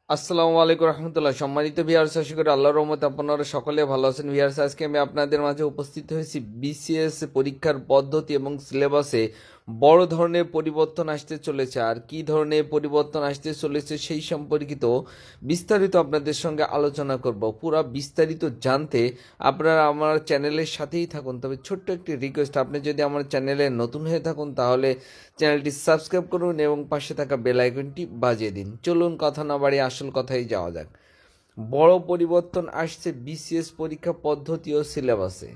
আসসালামু আলাইকুম রহমতুল্লাহ। সম্মানিত ভিউয়ার্স, আশা করি আল্লাহর রহমতে আপনারা সকলে ভালো আছেন। ভিউয়ার্স, আজকে আমি আপনাদের মাঝে উপস্থিত হয়েছি বিসিএস পরীক্ষার পদ্ধতি এবং সিলেবাসে বড় ধরনের পরিবর্তন আসতে চলেছে। আর কি ধরনের পরিবর্তন আসতে চলেছে সেই সম্পর্কিত বিস্তারিত আপনাদের সঙ্গে আলোচনা করব। পুরো বিস্তারিত জানতে আপনারা আমার চ্যানেলের সাথেই থাকুন। তবে ছোট্ট একটি রিকোয়েস্ট, আপনি যদি আমার চ্যানেলে নতুন হয়ে থাকুন তাহলে চ্যানেলটি সাবস্ক্রাইব করুন এবং পাশে থাকা বেল আইকনটি বাজিয়ে দিন। চলুন কথা না বাড়িয়ে আসল কথাই যাওয়া যাক। বড় পরিবর্তন আসছে বিসিএস পরীক্ষা পদ্ধতি ও সিলেবাসে।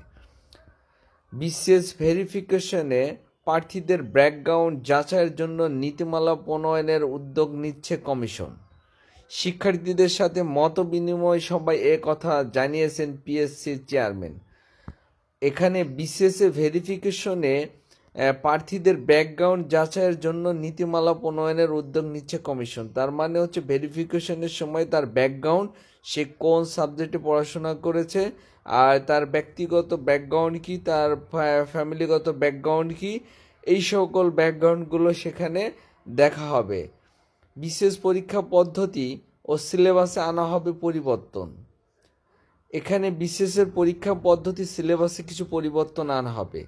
বিসিএস ভেরিফিকেশনে প্রার্থীদের ব্যাকগ্রাউন্ড যাচাইয়ের জন্য নীতিমালা প্রণয়নের উদ্যোগ নিচ্ছে কমিশন। শিক্ষার্থীদের সাথে মত বিনিময় সভায় এ কথা জানিয়েছেন পিএসসির চেয়ারম্যান। এখানে বিসিএস ভেরিফিকেশনে প্রার্থীদের ব্যাকগ্রাউন্ড যাচাইয়ের জন্য নীতিমালা প্রণয়নের উদ্যোগ নিচ্ছে কমিশন। তার মানে হচ্ছে ভেরিফিকেশনের সময় তার ব্যাকগ্রাউন্ড, সে কোন সাবজেক্টে পড়াশোনা করেছে, আর তার ব্যক্তিগত ব্যাকগ্রাউন্ড কি, তার ফ্যামিলিগত ব্যাকগ্রাউন্ড কি, এই সকল ব্যাকগ্রাউন্ডগুলো সেখানে দেখা হবে। বিশেষ পরীক্ষা পদ্ধতি ও সিলেবাসে আনা হবে পরিবর্তন। এখানে বিসিএসের পরীক্ষা পদ্ধতি সিলেবাসে কিছু পরিবর্তন আনা হবে।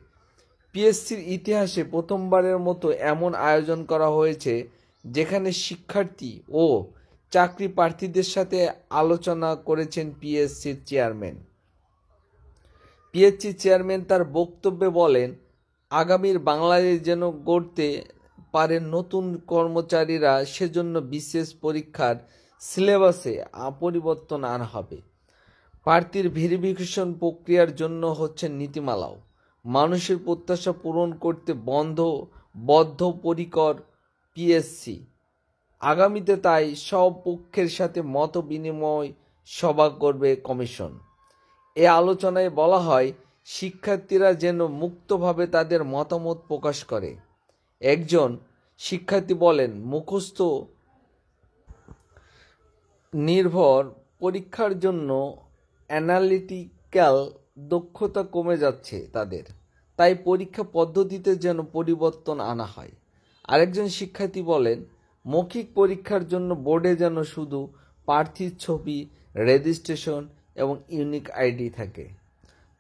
পিএসসির ইতিহাসে প্রথমবারের মতো এমন আয়োজন করা হয়েছে যেখানে শিক্ষার্থী ও চাকরি প্রার্থীদের সাথে আলোচনা করেছেন পিএসসির চেয়ারম্যান। পিএসসি চেয়ারম্যান তার বক্তব্যে বলেন, আগামীর বাংলাদেশ যেন গড়তে পারে নতুন কর্মচারীরা, সেজন্য বিসিএস পরীক্ষার সিলেবাসে পরিবর্তন আনা হবে। প্রার্থীর ভেরিফিকেশন প্রক্রিয়ার জন্য হচ্ছে নীতিমালাও। মানুষের প্রত্যাশা পূরণ করতে বদ্ধপরিকর পিএসসি। আগামীতে তাই সব পক্ষের সাথে মত বিনিময় সভা করবে কমিশন। এ আলোচনায় বলা হয়, শিক্ষার্থীরা যেন মুক্তভাবে তাদের মতামত প্রকাশ করে। একজন শিক্ষার্থী বলেন, মুখস্থ নির্ভর পরীক্ষার জন্য অ্যানালিটিক্যাল দক্ষতা কমে যাচ্ছে তাদের, তাই পরীক্ষা পদ্ধতিতে যেন পরিবর্তন আনা হয়। আরেকজন শিক্ষার্থী বলেন, মৌখিক পরীক্ষার জন্য বোর্ডে যেন শুধু প্রার্থীর ছবি, রেজিস্ট্রেশন এবং ইউনিক আইডি থাকে।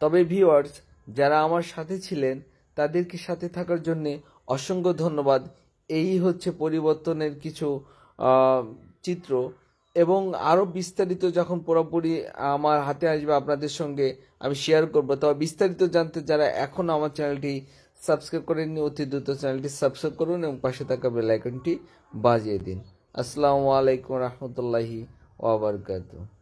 তবে ভিউয়ার্স, যারা আমার সাথে ছিলেন তাদেরকে সাথে থাকার জন্য অসংখ্য ধন্যবাদ। এই হচ্ছে পরিবর্তনের কিছু চিত্র, এবং আরও বিস্তারিত যখন পুরোপুরি আমার হাতে আসবে আপনাদের সঙ্গে আমি শেয়ার করবো। তবে বিস্তারিত জানতে যারা এখনও আমার চ্যানেলটি সাবস্ক্রাইব করেননি, অতি দ্রুত চ্যানেলটি সাবস্ক্রাইব করুন এবং পাশে থাকা বেল আইকনটি বাজিয়ে দিন। আসসালামু আলাইকুম রহমতুল্লাহি ওয়া বারাকাতুহু।